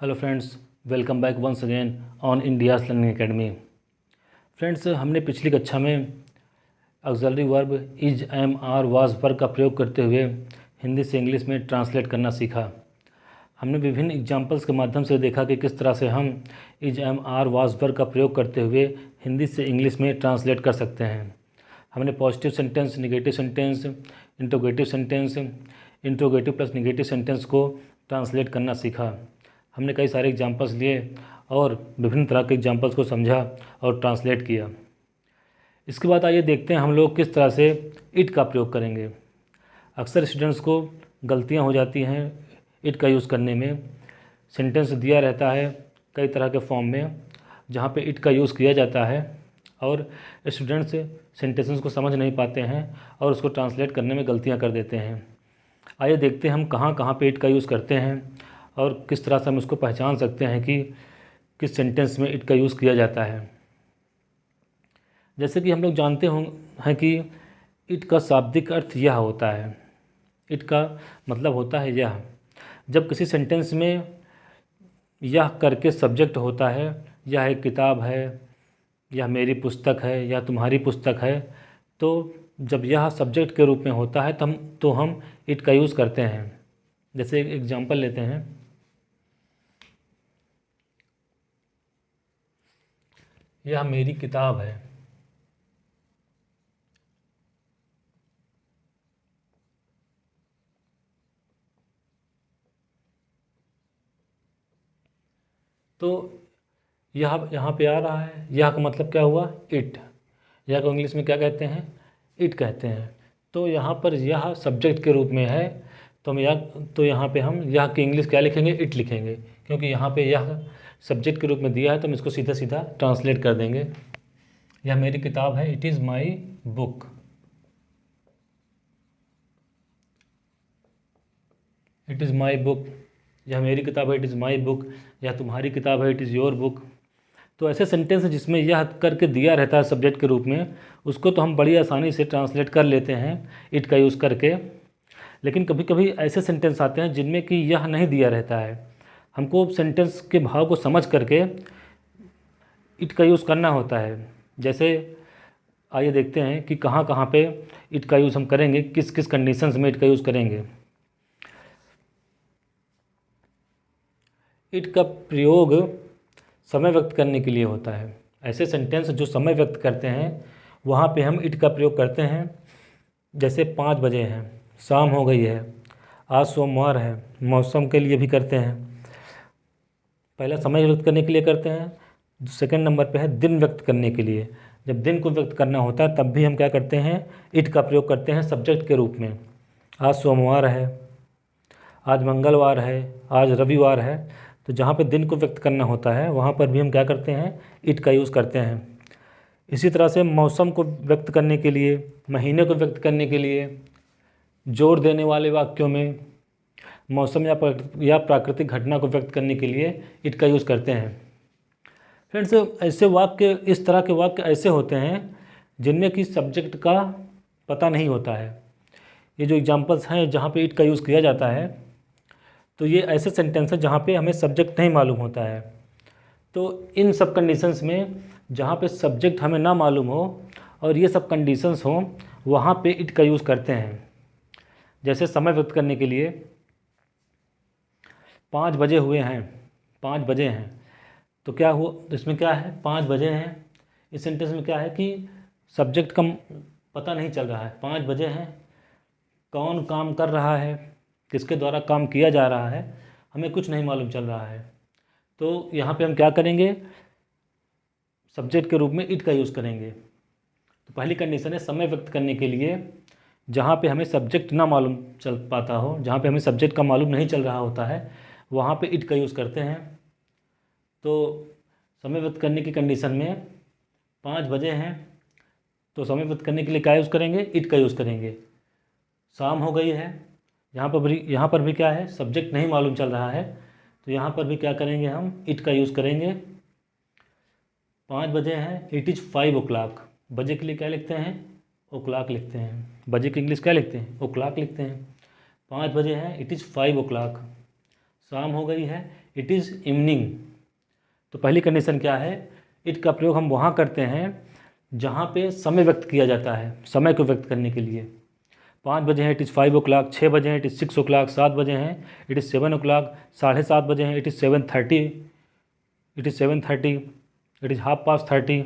Hello friends, welcome back once again on India's learning academy. Friends, हमने पिछली कक्षा में auxiliary verb is, am, are, was verb का प्रयोग करते हुए हिंदी से इंग्लिश में ट्रांसलेट करना सीखा। हमने विभिन्न एग्जांपल्स के माध्यम से देखा कि किस तरह से हम is, am, are, was verb का प्रयोग करते हुए हिंदी से इंग्लिश में ट्रांसलेट कर सकते हैं। हमने positive sentence, negative sentence, interrogative sentence, interrogative plus negative sentence को ट्रांसलेट करना सीखा। हमने कई सारे एग्जांपल्स लिए और विभिन्न तरह के एग्जांपल्स को समझा और ट्रांसलेट किया। इसके बाद आइए देखते हैं हम लोग किस तरह से इट का प्रयोग करेंगे। अक्सर स्टूडेंट्स को गलतियां हो जाती हैं इट का यूज़ करने में। सेंटेंस दिया रहता है कई तरह के फॉर्म में जहाँ पे इट का यूज़ किया जाता है और स्टूडेंट्स सेंटेंसेस को समझ नहीं पाते हैं और उसको ट्रांसलेट करने में गलतियाँ कर देते हैं। आइए देखते हैं हम कहाँ कहाँ पे इट का यूज़ करते हैं और किस तरह से हम उसको पहचान सकते हैं कि किस सेंटेंस में इट का यूज़ किया जाता है। जैसे कि हम लोग जानते हैं कि इट का शाब्दिक अर्थ यह होता है। इट का मतलब होता है यह। जब किसी सेंटेंस में यह करके सब्जेक्ट होता है, यह एक किताब है, यह मेरी पुस्तक है, यह तुम्हारी पुस्तक है, तो जब यह सब्जेक्ट के रूप में होता है तो हम इट का यूज़ करते हैं। जैसे एक एग्जांपल लेते हैं, यह मेरी किताब है। तो यह यहाँ पे आ रहा है, यह का मतलब क्या हुआ? इट। यह को इंग्लिश में क्या कहते हैं? इट कहते हैं। तो यहाँ पर यह सब्जेक्ट के रूप में है, तो यहाँ पे हम यह की इंग्लिश क्या लिखेंगे? इट लिखेंगे, क्योंकि यहाँ पे यह सब्जेक्ट के रूप में दिया है तो हम इसको सीधा सीधा ट्रांसलेट कर देंगे। यह मेरी किताब है, it is my book. It is my book. यह मेरी किताब है, इट इज़ माई बुक। यह तुम्हारी किताब है, इट इज़ योर बुक। तो ऐसे सेंटेंस जिसमें यह करके दिया रहता है सब्जेक्ट के रूप में, उसको तो हम बड़ी आसानी से ट्रांसलेट कर लेते हैं इट का यूज़ करके। लेकिन कभी कभी ऐसे सेंटेंस आते हैं जिनमें कि यह नहीं दिया रहता है। हमको सेंटेंस के भाव को समझ करके इट का यूज़ करना होता है। जैसे आइए देखते हैं कि कहाँ कहाँ पे इट का यूज़ हम करेंगे, किस किस कंडीशंस में इट का यूज़ करेंगे। इट का प्रयोग समय व्यक्त करने के लिए होता है। ऐसे सेंटेंस जो समय व्यक्त करते हैं वहाँ पे हम इट का प्रयोग करते हैं। जैसे 5 बजे हैं, शाम हो गई है, आज सोमवार है, मौसम के लिए भी करते हैं। पहला समय व्यक्त करने के लिए करते हैं। सेकंड नंबर पे है दिन व्यक्त करने के लिए। जब दिन को व्यक्त करना होता है तब भी हम क्या करते हैं? इट का प्रयोग करते हैं सब्जेक्ट के रूप में। आज सोमवार है, आज मंगलवार है, आज रविवार है। तो जहाँ पे दिन को व्यक्त करना होता है वहाँ पर भी हम क्या करते हैं? इट का यूज़ करते हैं। इसी तरह से मौसम को व्यक्त करने के लिए, महीने को व्यक्त करने के लिए, जोर देने वाले वाक्यों में मौसम या प्राकृतिक घटना को व्यक्त करने के लिए इट का यूज़ करते हैं। फ्रेंड्स, ऐसे वाक्य, इस तरह के वाक्य ऐसे होते हैं जिनमें कि सब्जेक्ट का पता नहीं होता है। ये जो एग्जांपल्स हैं जहाँ पे इट का यूज़ किया जाता है, तो ये ऐसे सेंटेंस हैं जहाँ पे हमें सब्जेक्ट नहीं मालूम होता है। तो इन सब कंडीशंस में जहाँ पे सब्जेक्ट हमें ना मालूम हो और ये सब कंडीशंस हों, वहाँ पे इट का यूज़ करते हैं। जैसे समय व्यक्त करने के लिए 5 बजे हुए हैं, 5 बजे हैं, तो क्या हुआ? इसमें क्या है? 5 बजे हैं। इस सेंटेंस में क्या है कि सब्जेक्ट का पता नहीं चल रहा है। 5 बजे हैं, कौन काम कर रहा है, किसके द्वारा काम किया जा रहा है, हमें कुछ नहीं मालूम चल रहा है। तो यहाँ पे हम क्या करेंगे? सब्जेक्ट के रूप में इट का यूज़ करेंगे। तो पहली कंडीशन है समय व्यक्त करने के लिए जहाँ पे हमें सब्जेक्ट ना मालूम चल पाता हो, जहाँ पे हमें सब्जेक्ट का मालूम नहीं चल रहा होता है, वहाँ पे इट का यूज़ करते हैं। तो समय व्यक्त करने की कंडीशन में 5 बजे हैं, तो समय व्यक्त करने के लिए क्या यूज़ करेंगे? इट का यूज़ करेंगे। शाम हो गई है, यहाँ पर भी क्या है? सब्जेक्ट नहीं मालूम चल रहा है, तो यहाँ पर भी क्या करेंगे? हम इट का यूज़ करेंगे। 5 बजे हैं, इट इज़ 5 o'clock। बजे के लिए क्या लिखते हैं? o'clock लिखते हैं। बजे की इंग्लिश क्या लिखते हैं? o'clock लिखते हैं। 5 बजे हैं, इट इज़ 5 o'clock। शाम हो गई है, इट इज़ इवनिंग। तो पहली कंडीशन क्या है, इट का प्रयोग हम वहाँ करते हैं जहाँ पे समय व्यक्त किया जाता है, समय को व्यक्त करने के लिए। 5 बजे हैं, इट इज़ 5 o'clock, 6 बजे हैं, इट इज़ 6 o'clock, 7 बजे हैं, इट इज़ 7 o'clock, 7:30 बजे हैं, it is 7:30, it is 7:30, it is 30:30।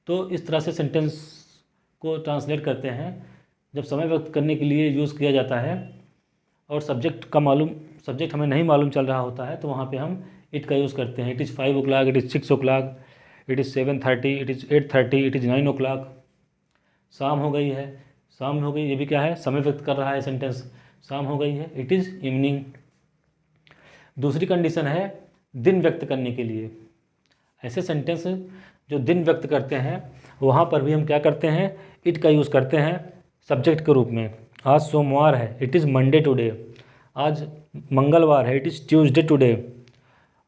तो इस तरह से सेंटेंस को ट्रांसलेट करते हैं जब समय व्यक्त करने के लिए यूज़ किया जाता है और सब्जेक्ट हमें नहीं मालूम चल रहा होता है, तो वहाँ पे हम इट का यूज़ करते हैं। It is 5 o'clock, it is 6 o'clock, it is 7:30, it is 8:30, it is 9 o'clock। शाम हो गई है, शाम हो गई, ये भी क्या है, समय व्यक्त कर रहा है सेंटेंस, शाम हो गई है, इट इज़ इवनिंग। दूसरी कंडीशन है दिन व्यक्त करने के लिए। ऐसे सेंटेंस जो दिन व्यक्त करते हैं वहाँ पर भी हम क्या करते हैं, इट का यूज़ करते हैं सब्जेक्ट के रूप में। आज सोमवार है, इट इज़ मंडे टुडे। आज मंगलवार है, इट इज़ ट्यूसडे टुडे।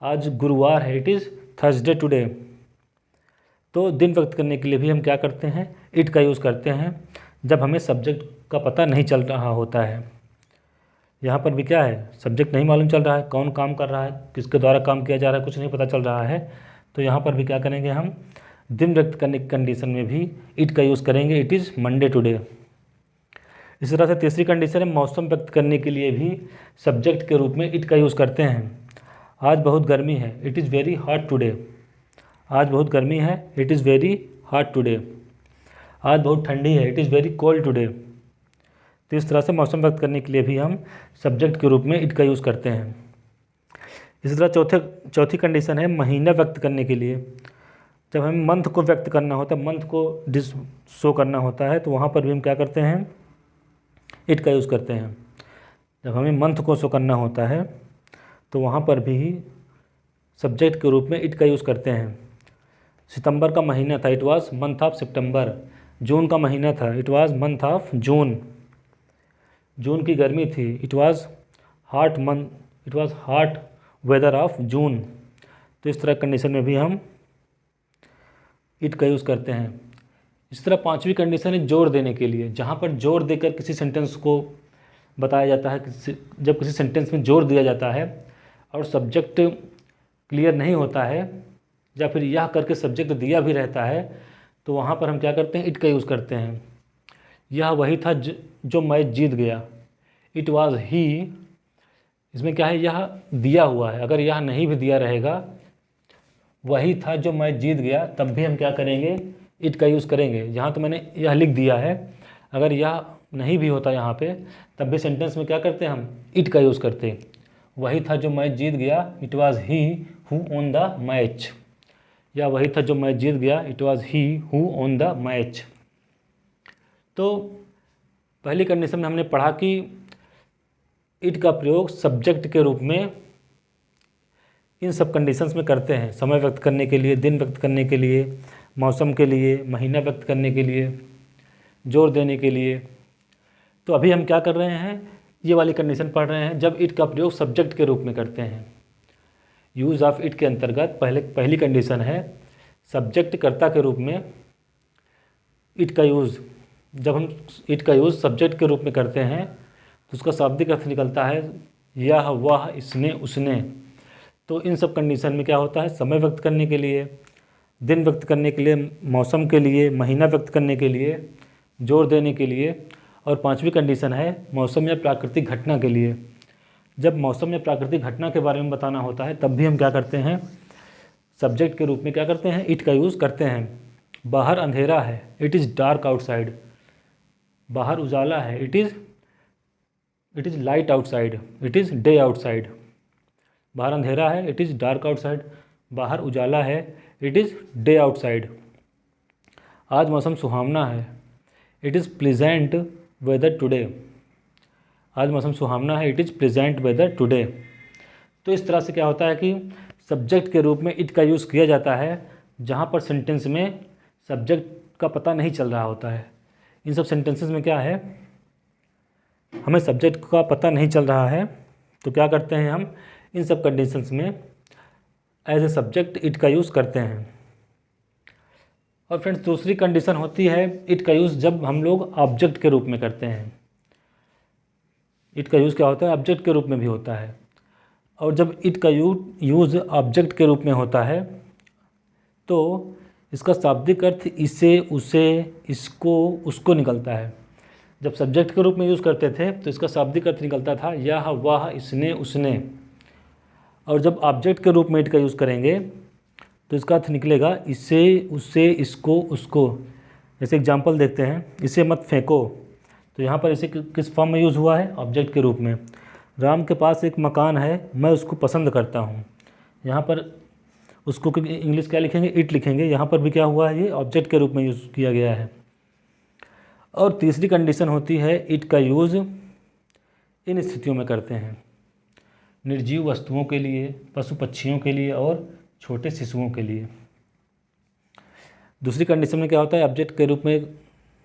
आज गुरुवार है, इट इज़ थर्सडे टुडे। तो दिन व्यक्त करने के लिए भी हम क्या करते हैं, इट का यूज़ करते हैं जब हमें सब्जेक्ट का पता नहीं चल रहा होता है। यहाँ पर भी क्या है, सब्जेक्ट नहीं मालूम चल रहा है, कौन काम कर रहा है, किसके द्वारा काम किया जा रहा है, कुछ नहीं पता चल रहा है। तो यहाँ पर भी क्या करेंगे, हम दिन व्यक्त करने की कंडीशन में भी इट का यूज़ करेंगे, इट इज़ मंडे टुडे। इसी तरह से तीसरी कंडीशन है मौसम व्यक्त करने के लिए भी सब्जेक्ट के रूप में इट का यूज़ करते हैं। आज बहुत गर्मी है, it is very hot today. आज बहुत गर्मी है, it is very hot today. आज बहुत ठंडी है, it is very cold today. तो इस तरह से मौसम व्यक्त करने के लिए भी हम सब्जेक्ट के रूप में इट का यूज़ करते हैं। इसी तरह चौथी कंडीशन है महीना व्यक्त करने के लिए। जब हमें मंथ को व्यक्त करना होता है, मंथ को शो करना होता है, तो वहाँ पर भी हम क्या करते हैं, इट का यूज़ करते हैं। जब हमें मंथ को शो करना होता है तो वहाँ पर भी सब्जेक्ट के रूप में इट का यूज़ करते हैं। सितंबर का महीना था, it was month of September. जून का महीना था, it was month of June. जून की गर्मी थी, it was hot weather of June. तो इस तरह कंडीशन में भी हम इट का यूज़ करते हैं। इस तरह पांचवी कंडीशन है जोर देने के लिए। जहाँ पर जोर देकर किसी सेंटेंस को बताया जाता है, जब किसी सेंटेंस में जोर दिया जाता है और सब्जेक्ट क्लियर नहीं होता है या फिर यह करके सब्जेक्ट दिया भी रहता है, तो वहाँ पर हम क्या करते हैं, इट का यूज़ करते हैं। यह वही था जो मैच जीत गया, इट वाज ही। इसमें क्या है, यह दिया हुआ है, अगर यह नहीं भी दिया रहेगा, वही था जो मैच जीत गया, तब भी हम क्या करेंगे, इट का यूज़ करेंगे। यहाँ तो मैंने यह लिख दिया है, अगर यह नहीं भी होता यहाँ पे, तब भी सेंटेंस में क्या करते हैं, हम इट का यूज़ करते। वही था जो मैच जीत गया, it was he who own the match. या वही था जो मैच जीत गया, it was he who own the match. तो पहली कंडीशन में हमने पढ़ा कि इट का प्रयोग सब्जेक्ट के रूप में इन सब कंडीशंस में करते हैं, समय व्यक्त करने के लिए, दिन व्यक्त करने के लिए, मौसम के लिए, महीना व्यक्त करने के लिए, जोर देने के लिए। तो अभी हम क्या कर रहे हैं, ये वाली कंडीशन पढ़ रहे हैं जब इट का प्रयोग सब्जेक्ट के रूप में करते हैं। यूज़ ऑफ इट के अंतर्गत पहली कंडीशन है सब्जेक्ट कर्ता के रूप में इट का यूज़। जब हम इट का यूज़ सब्जेक्ट के रूप में करते हैं तो उसका शाब्दिक अर्थ निकलता है यह, वह, इसने, उसने। तो इन सब कंडीशन में क्या होता है, समय व्यक्त करने के लिए, दिन व्यक्त करने के लिए, मौसम के लिए, महीना व्यक्त करने के लिए, जोर देने के लिए, और पांचवी कंडीशन है मौसम या प्राकृतिक घटना के लिए। जब मौसम या प्राकृतिक घटना के बारे में बताना होता है तब भी हम क्या करते हैं, सब्जेक्ट के रूप में क्या करते हैं, इट का यूज़ करते हैं। बाहर अंधेरा है, इट इज़ डार्क आउटसाइड। बाहर उजाला है, it is light outside, it is day outside. बाहर अंधेरा है, इट इज़ डार्क आउटसाइड। बाहर उजाला है, इट इज़ डे आउटसाइड। आज मौसम सुहावना है, it is pleasant weather today. आज मौसम सुहावना है, it is pleasant weather today. तो इस तरह से क्या होता है कि सब्जेक्ट के रूप में इट का यूज़ किया जाता है जहाँ पर सेंटेंस में सब्जेक्ट का पता नहीं चल रहा होता है। इन सब सेंटेंसेस में क्या है, हमें सब्जेक्ट का पता नहीं चल रहा है, तो क्या करते हैं, हम इन सब कंडीशंस में एज ए सब्जेक्ट इट का यूज़ करते हैं। और फ्रेंड्स दूसरी कंडीशन होती है इट का यूज़ जब हम लोग ऑब्जेक्ट के रूप में करते हैं। इट का यूज़ क्या होता है, ऑब्जेक्ट के रूप में भी होता है। और जब इट का यूज़ ऑब्जेक्ट के रूप में होता है तो इसका शाब्दिक अर्थ इसे, उसे, इसको, उसको निकलता है। जब सब्जेक्ट के रूप में यूज़ करते थे तो इसका शाब्दिक अर्थ निकलता था यह, वह, इसने, उसने। और जब ऑब्जेक्ट के रूप में इट का यूज़ करेंगे तो इसका अर्थ निकलेगा इसे, उसे, इसको, उसको। जैसे एग्जांपल देखते हैं, इसे मत फेंको, तो यहाँ पर इसे किस फॉर्म में यूज़ हुआ है? ऑब्जेक्ट के रूप में। राम के पास एक मकान है, मैं उसको पसंद करता हूँ, यहाँ पर उसको इंग्लिश क्या लिखेंगे? इट लिखेंगे। यहाँ पर भी क्या हुआ है? ये ऑब्जेक्ट के रूप में यूज़ किया गया है। और तीसरी कंडीशन होती है इट का यूज़ इन स्थितियों में करते हैं, निर्जीव वस्तुओं के लिए, पशु पक्षियों के लिए और छोटे शिशुओं के लिए। दूसरी कंडीशन में क्या होता है? ऑब्जेक्ट के रूप में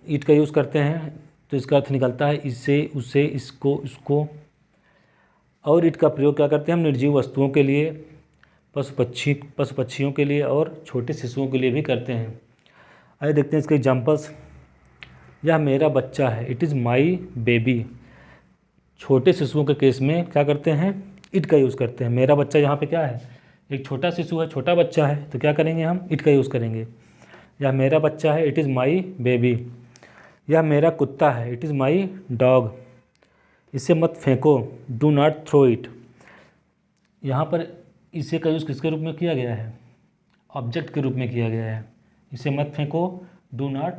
इट का यूज़ करते हैं तो इसका अर्थ निकलता है इसे, उसे, इसको, उसको। और इट का प्रयोग क्या करते हैं हम? निर्जीव वस्तुओं के लिए, पशु पक्षियों के लिए और छोटे शिशुओं के लिए भी करते हैं। आइए देखते हैं इसके एग्जांपल्स। यह मेरा बच्चा है, इट इज़ माई बेबी। छोटे शिशुओं के केस में क्या करते हैं? इट का यूज़ करते हैं। मेरा बच्चा यहाँ पे क्या है? एक छोटा शिशु है, छोटा बच्चा है, तो क्या करेंगे हम? इट का यूज़ करेंगे। यह मेरा बच्चा है, इट इज़ माई बेबी। यह मेरा कुत्ता है, इट इज़ माई डॉग। इसे मत फेंको, डू नॉट थ्रो इट। यहाँ पर इसे का यूज़ किसके रूप में किया गया है? ऑब्जेक्ट के रूप में किया गया है। इसे मत फेंको, do not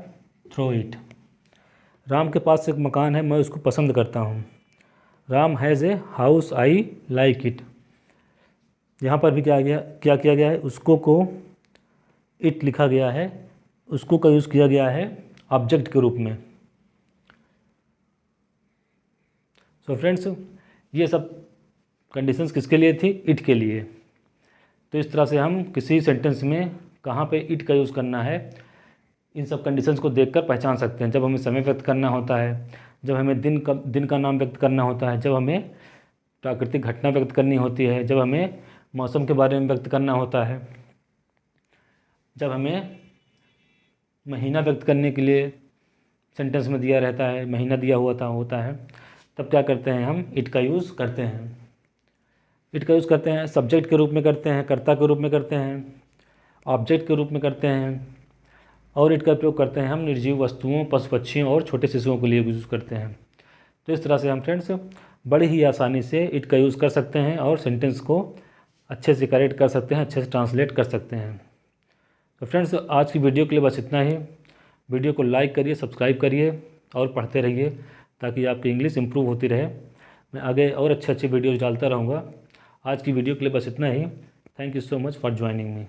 throw it. Ram के पास एक मकान है, मैं उसको पसंद करता हूँ। Ram has a house, I like it. यहाँ पर भी क्या किया गया है? उसको को इट लिखा गया है, उसको का यूज़ किया गया है ऑब्जेक्ट के रूप में। सो फ्रेंड्स, ये सब कंडीशंस किसके लिए थी? इट के लिए। तो इस तरह से हम किसी सेंटेंस में कहाँ पे इट का यूज़ करना है, इन सब कंडीशंस को देखकर पहचान सकते हैं। जब हमें समय व्यक्त करना होता है, जब हमें दिन का नाम व्यक्त करना होता है, जब हमें प्राकृतिक घटना व्यक्त करनी होती है, जब हमें मौसम के बारे में व्यक्त करना होता है, जब हमें महीना व्यक्त करने के लिए सेंटेंस में दिया रहता है, महीना दिया हुआ होता है, तब क्या करते हैं हम? इट का यूज़ करते हैं। इट का यूज़ करते हैं सब्जेक्ट के रूप में करते हैं, कर्ता के रूप में करते हैं, ऑब्जेक्ट के रूप में करते हैं। और इट का प्रयोग करते हैं हम निर्जीव वस्तुओं, पशु पक्षियों और छोटे शिशुओं के लिए यूज़ करते हैं। तो इस तरह से हम फ्रेंड्स बड़ी ही आसानी से इट का यूज़ कर सकते हैं और सेंटेंस को अच्छे से करेक्ट कर सकते हैं, अच्छे से ट्रांसलेट कर सकते हैं। तो फ्रेंड्स, आज की वीडियो के लिए बस इतना ही। वीडियो को लाइक करिए, सब्सक्राइब करिए और पढ़ते रहिए ताकि आपकी इंग्लिश इंप्रूव होती रहे। मैं आगे और अच्छे वीडियोज़ डालता रहूँगा। आज की वीडियो के लिए बस इतना ही। Thank you so much for joining me.